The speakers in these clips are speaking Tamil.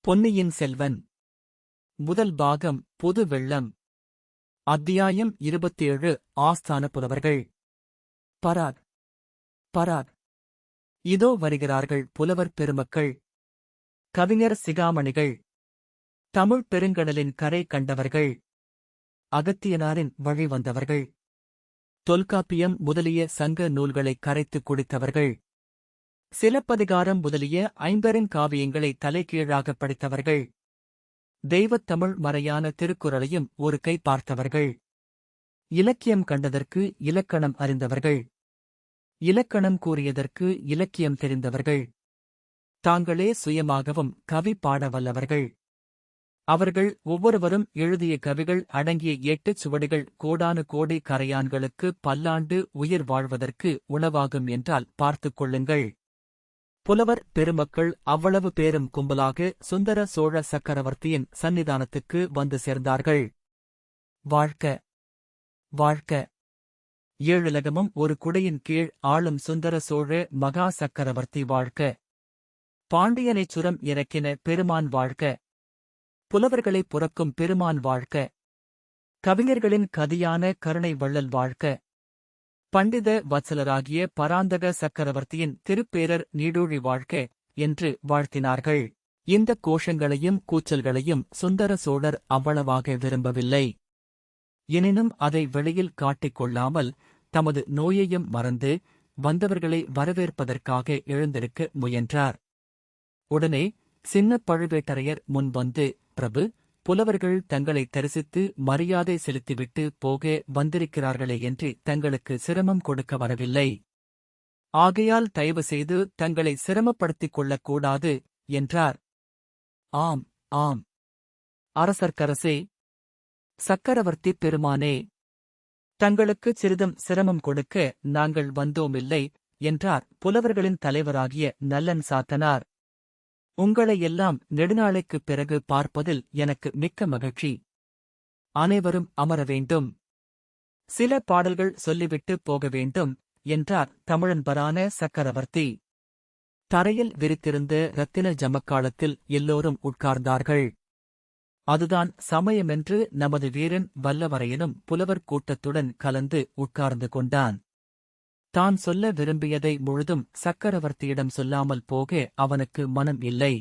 பொன்னியின் செல்வன் முதல் பாகம் பொது வெள்ளம். அத்தியாயம் 27. ஆஸ்தான புலவர்கள். பராக் பராக். இதோ வருகிறார்கள் புலவர் பெருமக்கள், கவிஞர் சிகாமணிகள், தமிழ்ப் பெருங்கடலின் கரை கண்டவர்கள், அகத்தியனாரின் வழி வந்தவர்கள், தொல்காப்பியம் முதலிய சங்க நூல்களைக் கரைத்துக் குடித்தவர்கள், சிலப்பதிகாரம் முதலிய ஐம்பெருங்காவியங்களை தலைகீழாகப் படித்தவர்கள், தெய்வத் தமிழ் மறையான திருக்குறளையும் ஒரு கை பார்த்தவர்கள், இலக்கியம் கண்டதற்கு இலக்கணம் அறிந்தவர்கள், இலக்கணம் கூறியதற்கு இலக்கியம் தெரிந்தவர்கள், தாங்களே சுயமாகவும் கவி பாட வல்லவர்கள். அவர்கள் ஒவ்வொருவரும் எழுதிய கவிகள் அடங்கிய 8 சுவடிகள் கோடானு கோடி கரையான்களுக்கு பல்லாண்டு உயிர் வாழ்வதற்கு உணவாகும் என்றால் பார்த்துக் கொள்ளுங்கள். புலவர் பெருமக்கள் அவ்வளவு பேரும் கும்பலாக சுந்தர சோழ சக்கரவர்த்தியின் சந்நிதானத்துக்கு வந்து சேர்ந்தார்கள். வாழ்க வாழ்க! ஏழுலகமும் ஒரு குடையின் கீழ் ஆளும் சுந்தர சோழ மகா சக்கரவர்த்தி வாழ்க! பாண்டியனைச் சுரம் இறக்கின பெருமான் வாழ்க! புலவர்களைப் புரக்கும் பெருமான் வாழ்க! கவிஞர்களின் கதியான கருணை வள்ளல் வாழ்க! பண்டித வத்சலராகிய பராந்தக சக்கரவர்த்தியின் திருப்பேரர் நீடூழி வாழ்க என்று வாழ்த்தினார்கள். இந்தக் கோஷங்களையும் கூச்சல்களையும் சுந்தர சோழர் அவ்வளவாக விரும்பவில்லை. எனினும் அதை வெளியில் காட்டிக் கொள்ளாமல் தமது நோயையும் மறந்து வந்தவர்களை வரவேற்பதற்காக எழுந்திருக்க முயன்றார். உடனே சின்ன பழுவேட்டரையர் முன்வந்து, பிரபு, புலவர்கள் தங்களை தரிசித்து மரியாதை செலுத்திவிட்டு போக வந்திருக்கிறார்களே என்று தங்களுக்கு சிரமம் கொடுக்க வரவில்லை. ஆகையால் தயவு செய்து தங்களை சிரமப்படுத்திக் கொள்ளக்கூடாது என்றார். ஆம் ஆம், அரசர்க்கரசே, சக்கரவர்த்தி பெருமானே, தங்களுக்கு சிறிதும் சிரமம் கொடுக்க நாங்கள் வந்தோமில்லை என்றார் புலவர்களின் தலைவராகிய நல்லன் சாத்தனார். உங்களையெல்லாம் நெடுநாளைக்குப் பிறகு பார்ப்பதில் எனக்கு மிக்க மகிழ்ச்சி. அனைவரும் அமர வேண்டும். சில பாடல்கள் சொல்லிவிட்டு போக வேண்டும் என்றார் தமிழன்பரான சக்கரவர்த்தி. தரையில் விரித்திருந்த இரத்தின ஜமக்காலத்தில் எல்லோரும் உட்கார்ந்தார்கள். அதுதான் சமயமென்று நமது வீரன் வல்லவரையனும் புலவர் கூட்டத்துடன் கலந்து உட்கார்ந்து கொண்டான். தான் சொல்ல விரும்பியதை முழுதும் சக்கரவர்த்தியிடம் சொல்லாமல் போக அவனுக்கு மனம் இல்லை.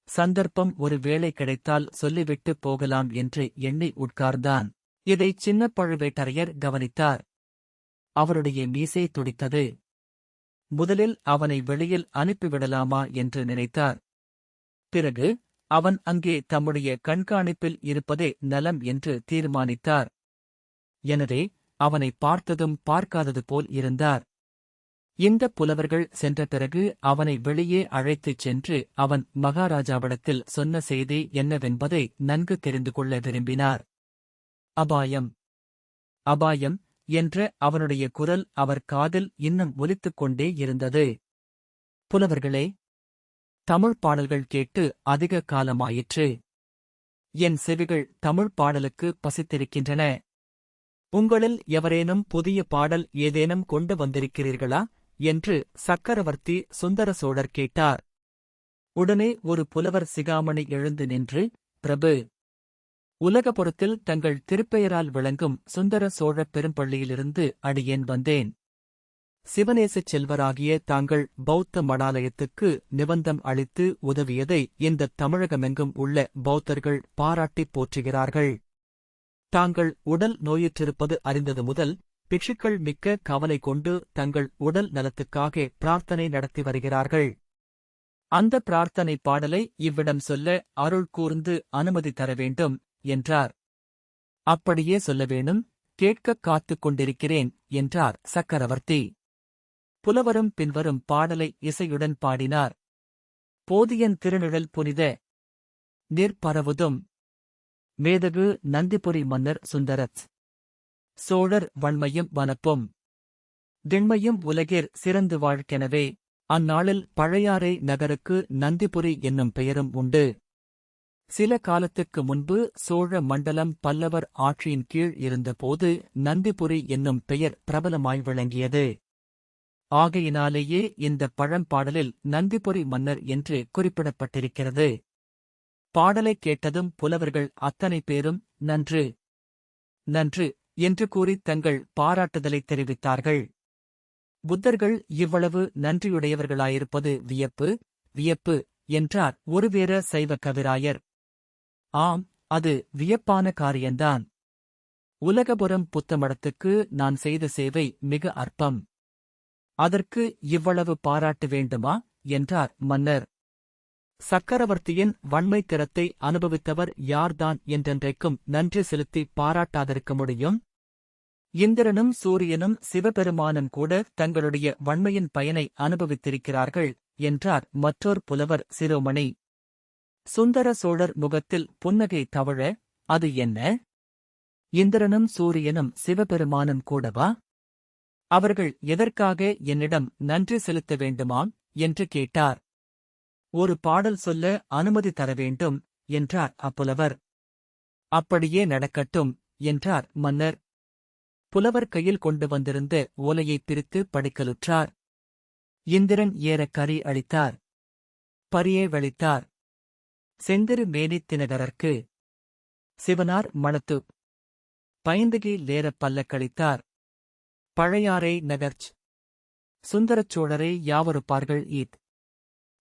சந்தர்ப்பம் ஒரு வேளை கிடைத்தால் சொல்லிவிட்டு போகலாம் என்று எண்ணி உட்கார்ந்தான். இதைச் சின்ன பழுவேட்டரையர் கவனித்தார். அவருடைய மீசை துடித்தது. முதலில் அவனை வெளியில் அனுப்பிவிடலாமா என்று நினைத்தார். பிறகு அவன் அங்கே தம்முடைய கண்காணிப்பில் இருப்பதே நலம் என்று தீர்மானித்தார். எனவே அவனை பார்த்ததும் பார்க்காதது போல் இருந்தார். இந்த புலவர்கள் சென்ற பிறகு அவனை வெளியே அழைத்துச் சென்று அவன் மகாராஜாவிடத்தில் சொன்ன செய்தி என்னவென்பதை நன்கு தெரிந்து கொள்ள விரும்பினார். அபாயம் அபாயம் என்ற அவனுடைய குரல் அவர் காதில் இன்னும் ஒலித்துக் கொண்டே இருந்தது. புலவர்களே, தமிழ்ப் பாடல்கள் கேட்டு அதிக காலமாயிற்று. என் செவிகள் தமிழ்ப் பாடலுக்கு பசித்திருக்கின்றன. உங்களில் எவரேனும் புதிய பாடல் ஏதேனும் கொண்டு வந்திருக்கிறீர்களா என்று சக்கரவர்த்தி சுந்தர சோழர் கேட்டார். உடனே ஒரு புலவர் சிகாமணி எழுந்து நின்று, பிரபு, உலகபுரத்தில் தங்கள் திருப்பெயரால் விளங்கும் சுந்தர சோழ பெரும்பள்ளியிலிருந்து அடியேன் வந்தேன். சிவநேசச் செல்வராகிய தாங்கள் பௌத்த மடாலயத்துக்கு நிபந்தம் அளித்து உதவியதை இந்த தமிழகமெங்கும் உள்ள பௌத்தர்கள் பாராட்டிப் போற்றுகிறார்கள். தாங்கள் உடல் நோயுற்றிருப்பது அறிந்தது முதல் பிக்ஷுக்கள் மிக்க கவலை கொண்டு தங்கள் உடல் நலத்துக்காக பிரார்த்தனை நடத்தி வருகிறார்கள். அந்த பிரார்த்தனை பாடலை இவ்விடம் சொல்ல அருள் கூர்ந்து அனுமதி தர வேண்டும் என்றார். அப்படியே சொல்ல வேணும், கேட்கக் காத்துக் கொண்டிருக்கிறேன் என்றார் சக்கரவர்த்தி. புலவரும் பின்வரும் பாடலை இசையுடன் பாடினார். போதியன் திருநிழல் புனித நிற்பரவுதும் மேதகு நந்திபுரி மன்னர் சுந்தரத் சோழர் வன்மையும் வனப்பும் திண்மையும் உலகிற் சிறந்து வாழ்க்கெனவே அந்நாளில் பழையாறை நகருக்கு நந்திபுரி என்னும் பெயரும் உண்டு. சில காலத்துக்கு முன்பு சோழ மண்டலம் பல்லவர் ஆட்சியின் கீழ் இருந்தபோது நந்திபுரி என்னும் பெயர் பிரபலமாய் விளங்கியது. ஆகையினாலேயே இந்த பழம்பாடலில் நந்திபுரி மன்னர் என்று குறிப்பிடப்பட்டிருக்கிறது. பாடலைக் கேட்டதும் புலவர்கள் அத்தனை பேரும் நன்று, நன்று என்று கூறி தங்கள் பாராட்டுதலைத் தெரிவித்தார்கள். புத்தர்கள் இவ்வளவு நன்றியுடையவர்களாயிருப்பது வியப்பு, வியப்பு என்றார் ஒரு வீர சைவ கவிராயர். ஆம், அது வியப்பான காரியந்தான். உலகபுரம் புத்தமடத்துக்கு நான் செய்த சேவை மிக அற்பம். அதற்கு இவ்வளவு பாராட்டு வேண்டுமா என்றார் மன்னர். சக்கரவர்த்தியின் வன்மைத் திறத்தை அனுபவித்தவர் யார்தான் என்றென்றைக்கும் நன்றி செலுத்தி பாராட்டாதிருக்க முடியும்? இந்திரனும் சூரியனும் சிவபெருமானும் கூட தங்களுடைய வன்மையின் பயனை அனுபவித்திருக்கிறார்கள் என்றார் மற்றோர் புலவர் சிரோமணி. சுந்தர சோழர் முகத்தில் புன்னகை தவழ, அது என்ன? இந்திரனும் சூரியனும் சிவபெருமானும் கூடவா? அவர்கள் எதற்காக என்னிடம் நன்றி செலுத்த வேண்டுமாம் என்று கேட்டார். ஒரு பாடல் சொல்ல அனுமதி தர வேண்டும் என்றார் அப்புலவர். அப்படியே நடக்கட்டும் என்றார் மன்னர். புலவர் கையில் கொண்டு வந்திருந்த ஓலையைப் பிரித்து படிக்கலுற்றார். இந்திரன் ஏற கரி அளித்தார். பரியே வளித்தார். செந்திரு மேனித் தினகரற்கு சிவனார் மணத்து பைந்தகி லேரப் பல்லக்களித்தார். பழையாறை நகர்ச் சுந்தரச் சோழரை யாவருப்பார்கள் ஈத்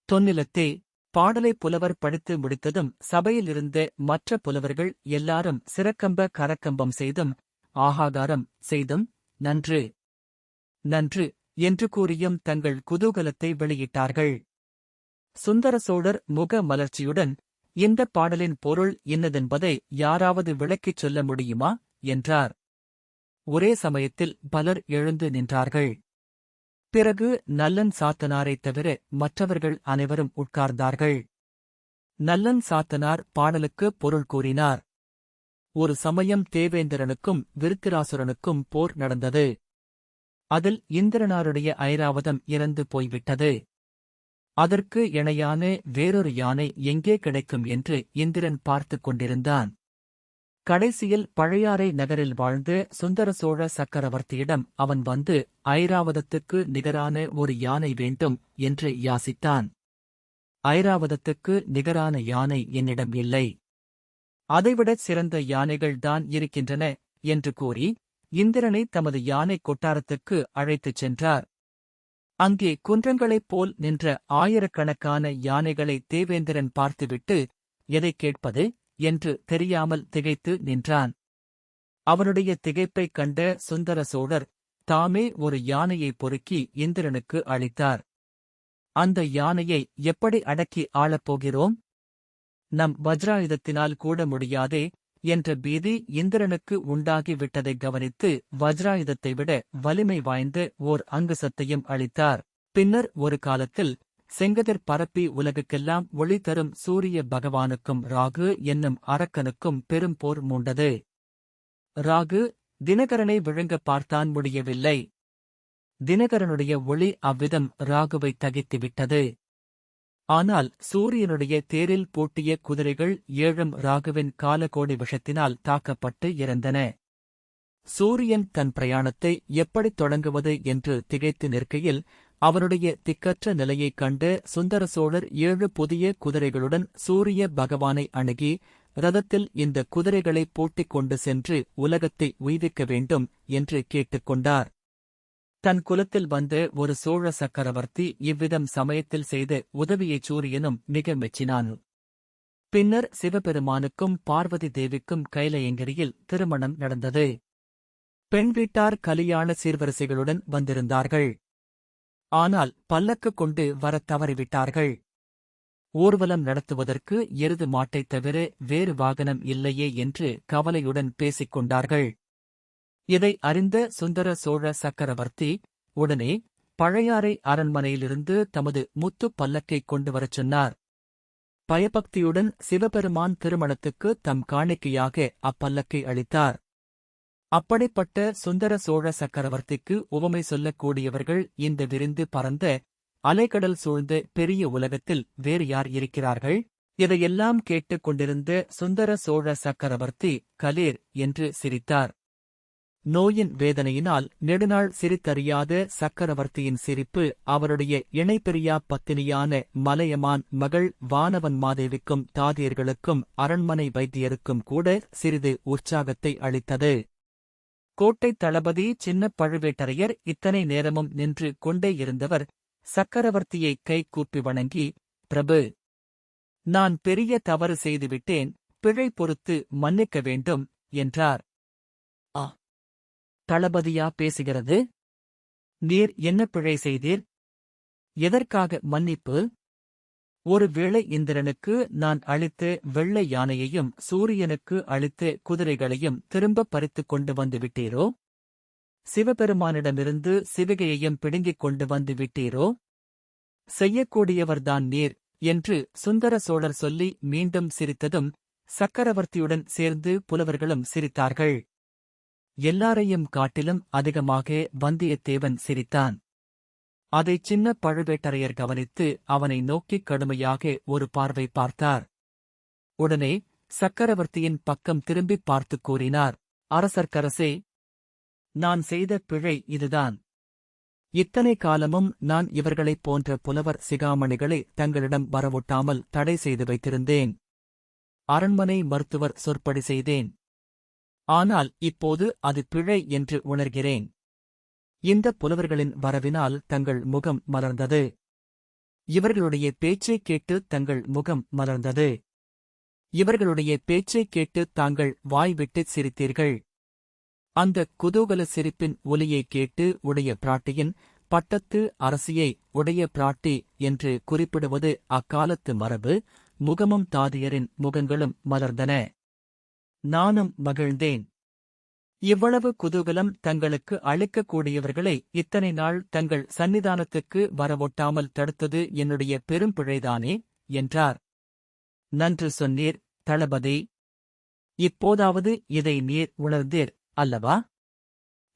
தொன்னிலத்தே. பாடலை புலவர் படித்து முடித்ததும் சபையிலிருந்த மற்ற புலவர்கள் எல்லாரும் சிறக்கம்ப கரக்கம்பம் செய்தும் ஆகாகாரம் செய்தும் நன்று, நன்று என்று கூறியும் தங்கள் குதூகலத்தை வெளியிட்டார்கள். சுந்தர சோழர் முக மலர்ச்சியுடன், இந்தப் பாடலின் பொருள் இன்னதென்பதை யாராவது விளக்கிச் சொல்ல முடியுமா என்றார். ஒரே சமயத்தில் பலர் எழுந்து நின்றார்கள். பிறகு நல்லன் சாத்தனாரைத் தவிர மற்றவர்கள் அனைவரும் உட்கார்ந்தார்கள். நல்லன் சாத்தனார் பாடலுக்கு பொருள் கூறினார். ஒரு சமயம் தேவேந்திரனுக்கும் விருத்திராசுரனுக்கும் போர் நடந்தது. அதில் இந்திரனாருடைய ஐராவதம் இறந்து போய்விட்டது. அதற்கு இணையான வேறொரு யானை எங்கே கிடைக்கும் என்று இந்திரன் பார்த்துக் கொண்டிருந்தான். கடைசியில் பழையாறை நகரில் வாழ்ந்த சுந்தர சோழ சக்கரவர்த்தியிடம் அவன் வந்து ஐராவதத்துக்கு நிகரான ஒரு யானை வேண்டும் என்று யாசித்தான். ஐராவதத்துக்கு நிகரான யானை என்னிடம் இல்லை. அதைவிடச் சிறந்த யானைகள்தான் இருக்கின்றன என்று கூறி இந்திரனை தமது யானை கொட்டாரத்துக்கு அழைத்துச் சென்றார். அங்கே குன்றங்களைப் போல் நின்ற ஆயிரக்கணக்கான யானைகளை தேவேந்திரன் பார்த்துவிட்டு எதைக் கேட்பது என்று தெரியாமல் திகைத்து நின்றான். அவனுடைய திகைப்பைக் கண்ட சுந்தர சோழர் தாமே ஒரு யானையை பொறுக்கி இந்திரனுக்கு அளித்தார். அந்த யானையை எப்படி அடக்கி ஆளப்போகிறோம்? நம் வஜ்ராயுதத்தினால் கூட முடியாதே என்ற பீதி இந்திரனுக்கு உண்டாகி விட்டதைக் கவனித்து வஜ்ராயுதத்தை விட வலிமை வாய்ந்த ஓர் அங்குசத்தையும் அளித்தார். பின்னர் ஒரு காலத்தில் செங்கதிர் பரப்பி உலகுக்கெல்லாம் ஒளி தரும் சூரிய பகவானுக்கும் ராகு என்னும் அரக்கனுக்கும் பெரும் போர் மூண்டது. ராகு தினகரனை விழுங்க பார்த்தான், முடியவில்லை. தினகரனுடைய ஒளி அவ்விதம் ராகுவை தகித்துவிட்டது. ஆனால் சூரியனுடைய தேரில் பூட்டிய குதிரைகள் 7 ராகுவின் காலகோடி விஷத்தினால் தாக்கப்பட்டு இறந்தன. சூரியன் தன் பிரயாணத்தை எப்படித் தொடங்குவது என்று திகைத்து நிற்கையில் அவனுடைய திக்கற்ற நிலையைக் கண்டு சுந்தர சோழர் 7 புதிய குதிரைகளுடன் சூரிய பகவானை அணுகி, ரதத்தில் இந்த குதிரைகளை பூட்டிக் கொண்டு சென்று உலகத்தை உய்விக்க வேண்டும் என்று கேட்டுக்கொண்டார். தன் குலத்தில் வந்த ஒரு சோழ சக்கரவர்த்தி இவ்விதம் சமயத்தில் செய்த உதவியைச் சூரியனும் மிக மெச்சினான். பின்னர் சிவபெருமானுக்கும் பார்வதி தேவிக்கும் கைலயங்கிரியில் திருமணம் நடந்தது. பெண் வீட்டார் கலியாண சீர்வரிசைகளுடன் வந்திருந்தார்கள். ஆனால் பல்லக்கு கொண்டு வரத் தவறிவிட்டார்கள். ஊர்வலம் நடத்துவதற்கு எருது மாட்டைத் தவிர வேறு வாகனம் இல்லையே என்று கவலையுடன் பேசிக் கொண்டார்கள். இதை அறிந்த சுந்தர சோழ சக்கரவர்த்தி உடனே பழையாறை அரண்மனையிலிருந்து தமது முத்துப் பல்லக்கைக் கொண்டு வரச் சொன்னார். பயபக்தியுடன் சிவபெருமான் திருமணத்துக்கு தம் காணிக்கையாக அப்பல்லக்கை அளித்தார். அப்படிப்பட்ட சுந்தர சோழ சக்கரவர்த்திக்கு உவமை சொல்லக்கூடியவர்கள் இந்த விரிந்து பரந்த அலைக்கடல் சூழ்ந்த பெரிய உலகத்தில் வேறு யார் இருக்கிறார்கள்? இதையெல்லாம் கேட்டுக் கொண்டிருந்த சுந்தர சோழ சக்கரவர்த்தி கலீர் என்று சிரித்தார். நோயின் வேதனையினால் நெடுநாள் சிரித்தறியாத சக்கரவர்த்தியின் சிரிப்பு அவருடைய இணைபிரியா பத்தினியான மலையமான் மகள் வானவன் மாதேவிக்கும் தாதியர்களுக்கும் அரண்மனை வைத்தியருக்கும் கூட சிறிது உற்சாகத்தை அளித்தது. கோட்டைத் தளபதி சின்ன பழுவேட்டரையர் இத்தனை நேரமும் நின்று கொண்டே இருந்தவர் சக்கரவர்த்தியை கை கூப்பி வணங்கி, பிரபு, நான் பெரிய தவறு செய்துவிட்டேன், பிழை பொறுத்து மன்னிக்க வேண்டும் என்றார். ஆ, தளபதியா பேசுகிறது? நீர் என்ன பிழை செய்தீர்? எதற்காக மன்னிப்பு? ஒருவேளை இந்திரனுக்கு நான் அளித்த வெள்ளை யானையையும் சூரியனுக்கு அளித்த குதிரைகளையும் திரும்பப் பறித்துக் கொண்டு வந்து விட்டீரோ? சிவபெருமானிடமிருந்து சிவிகையையும் பிடுங்கிக் கொண்டு வந்து விட்டீரோ? செய்யக்கூடியவர்தான் நீர் என்று சுந்தர சோழர் சொல்லி மீண்டும் சிரித்ததும் சக்கரவர்த்தியுடன் சேர்ந்து புலவர்களும் சிரித்தார்கள். எல்லாரையும் காட்டிலும் அதிகமாக வந்தியத்தேவன் சிரித்தான். அதைச் சின்ன பழுவேட்டரையர் கவனித்து அவனை நோக்கிக் கடுமையாக ஒரு பார்வை பார்த்தார். உடனே சக்கரவர்த்தியின் பக்கம் திரும்பிப் பார்த்துக் கூறினார், அரசர்க்கரசே, நான் செய்த பிழை இதுதான். இத்தனை காலமும் நான் இவர்களைப் போன்ற புலவர் சிகாமணிகளை தங்களிடம் வரவொட்டாமல் தடை செய்து வைத்திருந்தேன். அரண்மனை மருத்துவர் சொற்படி செய்தேன். ஆனால் இப்போது அது பிழை என்று உணர்கிறேன். இந்த புலவர்களின் வரவினால் தங்கள் முகம் மலர்ந்தது. இவர்களுடைய பேச்சைக் கேட்டு தங்கள் முகம் மலர்ந்தது. இவர்களுடைய பேச்சைக் கேட்டு தாங்கள் வாய்விட்டுச் சிரித்தீர்கள். அந்த குதூகல சிரிப்பின் ஒலியைக் கேட்டு உடைய பிராட்டியின் பட்டத்து அரசியை உடைய பிராட்டி என்று குறிப்பிடுவது அக்காலத்து மரபு. முகமும் தாதியரின் முகங்களும் மலர்ந்தன. நானும் மகிழ்ந்தேன். இவ்வளவு குதூகலம் தங்களுக்கு அளிக்கக்கூடியவர்களை இத்தனை நாள் தங்கள் சந்நிதானத்துக்கு வரவொட்டாமல் தடுத்தது என்னுடைய பெரும் பிழைதானே என்றார். நன்று சொன்னீர் தளபதி. இப்போதாவது இதை நீர் உணர்ந்தீர் அல்லவா?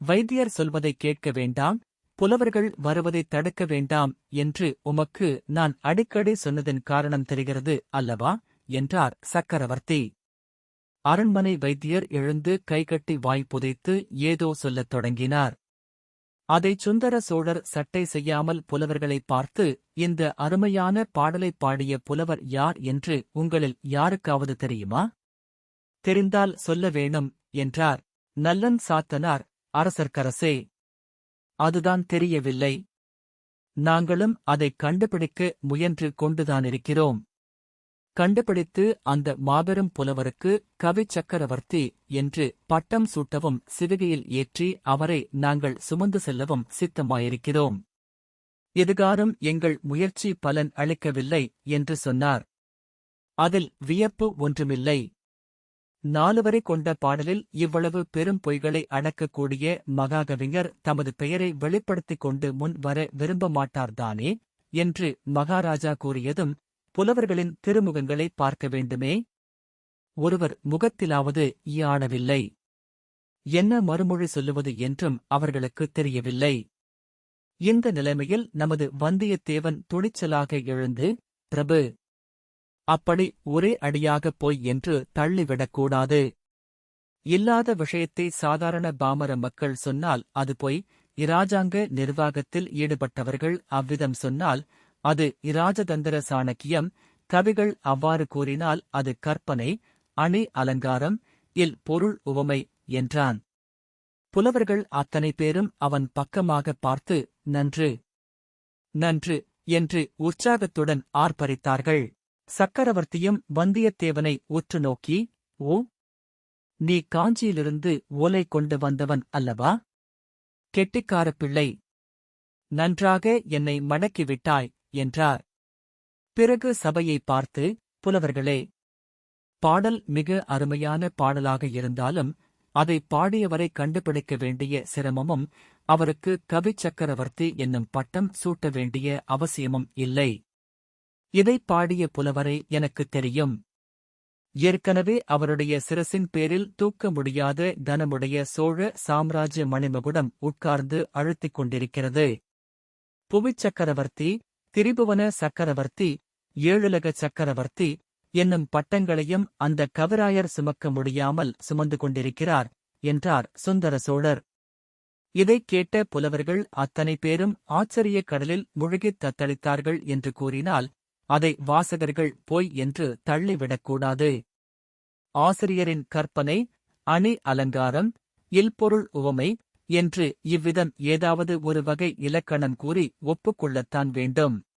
வைத்தியர் சொல்வதைக் கேட்க வேண்டாம், புலவர்கள் வருவதைத் தடுக்க வேண்டாம் என்று உமக்கு நான் அடிக்கடி சொன்னதின் காரணம் தெரிகிறது அல்லவா என்றார் சக்கரவர்த்தி. அரண்மனை வைத்தியர் எழுந்து கைகட்டி வாய் புதைத்து ஏதோ சொல்லத் தொடங்கினார். அதைச் சுந்தர சோழர் சட்டை செய்யாமல் புலவர்களைப் பார்த்து, இந்த அருமையான பாடலைப் பாடிய புலவர் யார் என்று உங்களில் யாருக்காவது தெரியுமா? தெரிந்தால் சொல்ல வேணும் என்றார். நல்லன் சாத்தனார், அரசர்க்கரசே. அதுதான் தெரியவில்லை. நாங்களும் அதைக் கண்டுபிடிக்க முயன்று கொண்டுதானிருக்கிறோம். கண்டுபிடித்து அந்த மாபெரும் புலவருக்கு கவி சக்கரவர்த்தி என்று பட்டம் சூட்டவும் சிவிகையில் ஏற்றி அவரை நாங்கள் சுமந்து செல்லவும் சித்தமாயிருக்கிறோம். இதுகாரும் எங்கள் முயற்சி பலன் அளிக்கவில்லை என்று சொன்னார். அதில் வியப்பு ஒன்றுமில்லை. 4 வரி கொண்ட பாடலில் இவ்வளவு பெரும் பொய்களை அடக்கக்கூடிய மகாகவிஞர் தமது பெயரை வெளிப்படுத்திக் கொண்டு முன் வர விரும்ப மாட்டார்தானே என்று மகாராஜா கூறியதும் புலவர்களின் திருமுகங்களை பார்க்க வேண்டுமே. ஒருவர் முகத்திலாவது ஈயாடவில்லை. என்ன மறுமொழி சொல்லுவது என்றும் அவர்களுக்குத் தெரியவில்லை. இந்த நிலைமையில் நமது வந்தியத்தேவன் துணிச்சலாக எழுந்து, பிரபு, அப்படி ஒரே அடியாகப் பொய் என்று தள்ளிவிடக்கூடாது. இல்லாத விஷயத்தை சாதாரண பாமர மக்கள் சொன்னால் அது பொய். இராஜாங்க நிர்வாகத்தில் ஈடுபட்டவர்கள் அவ்விதம் சொன்னால் அது இராஜதந்திர சாணக்கியம். கவிகள் அவ்வாறு கூறினால் அது கற்பனை, அணி அலங்காரம், இல் பொருள் உவமை என்றான். புலவர்கள் அத்தனை பேரும் அவன் பக்கமாகப் பார்த்து நன்று, நன்று என்று உற்சாகத்துடன் ஆர்ப்பரித்தார்கள். சக்கரவர்த்தியும் வந்தியத்தேவனை உற்று நோக்கி, ஓ, நீ காஞ்சியிலிருந்து ஓலை கொண்டு வந்தவன் அல்லவா? கெட்டிக்காரப் பிள்ளை, நன்றாக என்னை மடக்கிவிட்டாய் என்றார். பிறகு சபையை பார்த்து, புலவர்களே, பாடல் மிக அருமையான பாடலாக இருந்தாலும் அதை பாடியவரை கண்டுபிடிக்க வேண்டிய சிரமமும் அவருக்கு கவி சக்கரவர்த்தி என்னும் பட்டம் சூட்ட வேண்டிய அவசியமும் இல்லை. இதைப் பாடிய புலவரை எனக்குத் தெரியும். ஏற்கனவே அவருடைய சிரசின் பேரில் தூக்க முடியாத கனமுடைய சோழ சாம்ராஜ்ய மணிமகுடம் உட்கார்ந்து அழுத்திக் கொண்டிருக்கிறது. புவிச்சக்கரவர்த்தி, திரிபுவன சக்கரவர்த்தி, ஏழுலக சக்கரவர்த்தி என்னும் பட்டங்களையும் அந்த கவிராயர் சுமக்க முடியாமல் சுமந்து கொண்டிருக்கிறார். என்றார் சுந்தர சோழர். இதைக் கேட்ட புலவர்கள் அத்தனை பேரும் ஆச்சரியக் கடலில் முழுகித் தத்தளித்தார்கள் என்று கூறினால், அதை வாசகர்கள் பொய் என்று தள்ளிவிடக்கூடாது. ஆசிரியரின் கற்பனை, அணி அலங்காரம், இல்பொருள் உவமை என்று இவ்விதம் ஏதாவது ஒரு வகை இலக்கணம் கூறி ஒப்புக்கொள்ளத்தான் வேண்டும்.